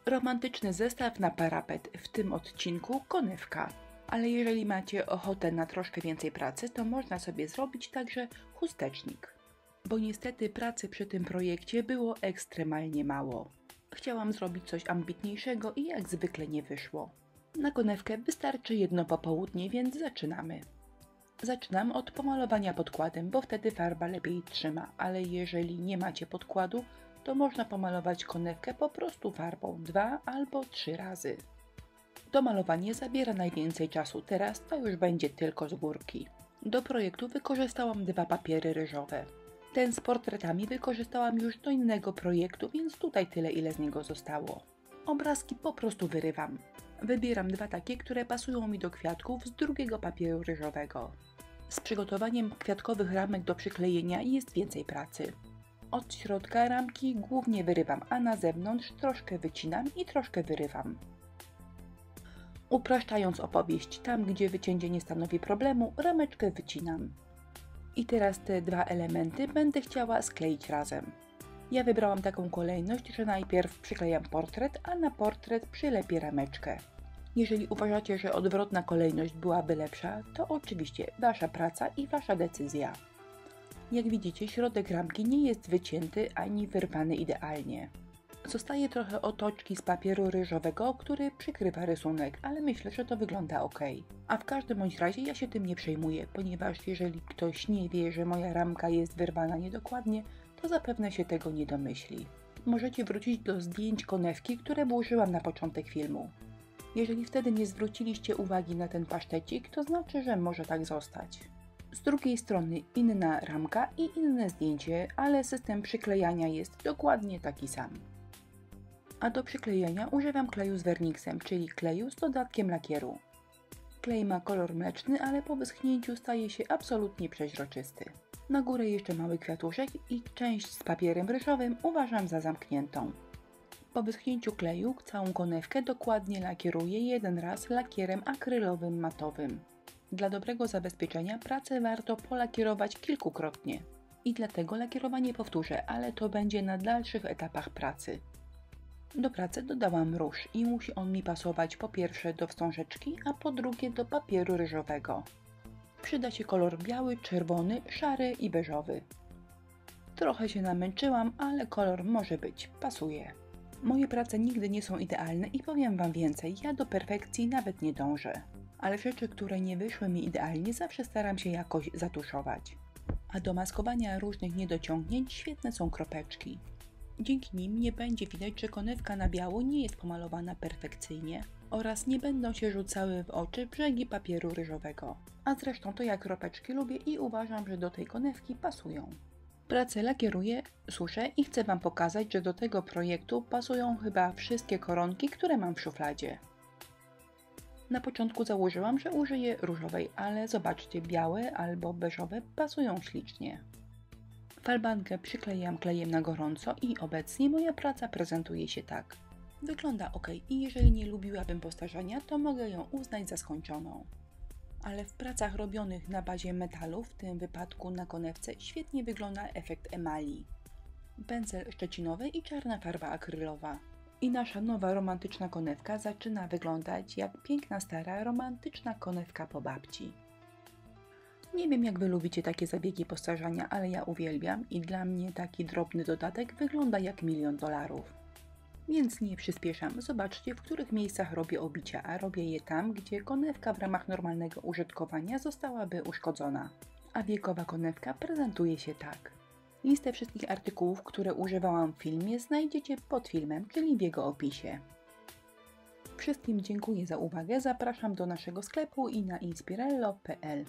Romantyczny zestaw na parapet, w tym odcinku konewka. Ale jeżeli macie ochotę na troszkę więcej pracy, to można sobie zrobić także chustecznik. Bo niestety pracy przy tym projekcie było ekstremalnie mało. Chciałam zrobić coś ambitniejszego i jak zwykle nie wyszło. Na konewkę wystarczy jedno popołudnie, więc zaczynamy. Zaczynam od pomalowania podkładem, bo wtedy farba lepiej trzyma, ale jeżeli nie macie podkładu, to można pomalować konewkę po prostu farbą 2 albo 3 razy. To malowanie zabiera najwięcej czasu, teraz to już będzie tylko z górki. Do projektu wykorzystałam 2 papiery ryżowe. Ten z portretami wykorzystałam już do innego projektu, więc tutaj tyle, ile z niego zostało. Obrazki po prostu wyrywam. Wybieram 2 takie, które pasują mi do kwiatków z drugiego papieru ryżowego. Z przygotowaniem kwiatkowych ramek do przyklejenia jest więcej pracy. Od środka ramki głównie wyrywam, a na zewnątrz troszkę wycinam i troszkę wyrywam. Upraszczając opowieść, tam gdzie wycięcie nie stanowi problemu, rameczkę wycinam. I teraz te 2 elementy będę chciała skleić razem. Ja wybrałam taką kolejność, że najpierw przyklejam portret, a na portret przylepię rameczkę. Jeżeli uważacie, że odwrotna kolejność byłaby lepsza, to oczywiście Wasza praca i Wasza decyzja. Jak widzicie, środek ramki nie jest wycięty ani wyrwany idealnie. Zostaje trochę otoczki z papieru ryżowego, który przykrywa rysunek, ale myślę, że to wygląda ok. A w każdym bądź razie ja się tym nie przejmuję, ponieważ jeżeli ktoś nie wie, że moja ramka jest wyrwana niedokładnie, to zapewne się tego nie domyśli. Możecie wrócić do zdjęć konewki, które włożyłam na początek filmu. Jeżeli wtedy nie zwróciliście uwagi na ten pasztecik, to znaczy, że może tak zostać. Z drugiej strony inna ramka i inne zdjęcie, ale system przyklejania jest dokładnie taki sam. A do przyklejenia używam kleju z werniksem, czyli kleju z dodatkiem lakieru. Klej ma kolor mleczny, ale po wyschnięciu staje się absolutnie przeźroczysty. Na górę jeszcze mały kwiatuszek i część z papierem ryżowym uważam za zamkniętą. Po wyschnięciu kleju całą konewkę dokładnie lakieruję jeden raz lakierem akrylowym matowym. Dla dobrego zabezpieczenia pracę warto polakierować kilkukrotnie. I dlatego lakierowanie powtórzę, ale to będzie na dalszych etapach pracy. Do pracy dodałam róż i musi on mi pasować po pierwsze do wstążeczki, a po drugie do papieru ryżowego. Przyda się kolor biały, czerwony, szary i beżowy. Trochę się namęczyłam, ale kolor może być, pasuje. Moje prace nigdy nie są idealne i powiem Wam więcej, ja do perfekcji nawet nie dążę. Ale rzeczy, które nie wyszły mi idealnie, zawsze staram się jakoś zatuszować. A do maskowania różnych niedociągnięć świetne są kropeczki. Dzięki nim nie będzie widać, że konewka na biało nie jest pomalowana perfekcyjnie oraz nie będą się rzucały w oczy brzegi papieru ryżowego. A zresztą to ja kropeczki lubię i uważam, że do tej konewki pasują. Pracę lakieruję, suszę i chcę Wam pokazać, że do tego projektu pasują chyba wszystkie koronki, które mam w szufladzie. Na początku założyłam, że użyję różowej, ale zobaczcie, białe albo beżowe pasują ślicznie. Falbankę przyklejam klejem na gorąco i obecnie moja praca prezentuje się tak. Wygląda ok i jeżeli nie lubiłabym powtarzania, to mogę ją uznać za skończoną. Ale w pracach robionych na bazie metalu, w tym wypadku na konewce, świetnie wygląda efekt emali. Pędzel szczecinowy i czarna farba akrylowa. I nasza nowa romantyczna konewka zaczyna wyglądać jak piękna stara romantyczna konewka po babci. Nie wiem, jak Wy lubicie takie zabiegi postarzania, ale ja uwielbiam i dla mnie taki drobny dodatek wygląda jak $1 000 000. Więc nie przyspieszam. Zobaczcie, w których miejscach robię obicia, a robię je tam, gdzie konewka w ramach normalnego użytkowania zostałaby uszkodzona. A wiekowa konewka prezentuje się tak. Listę wszystkich artykułów, które używałam w filmie, znajdziecie pod filmem, czyli w jego opisie. Wszystkim dziękuję za uwagę, zapraszam do naszego sklepu i na inspirello.pl.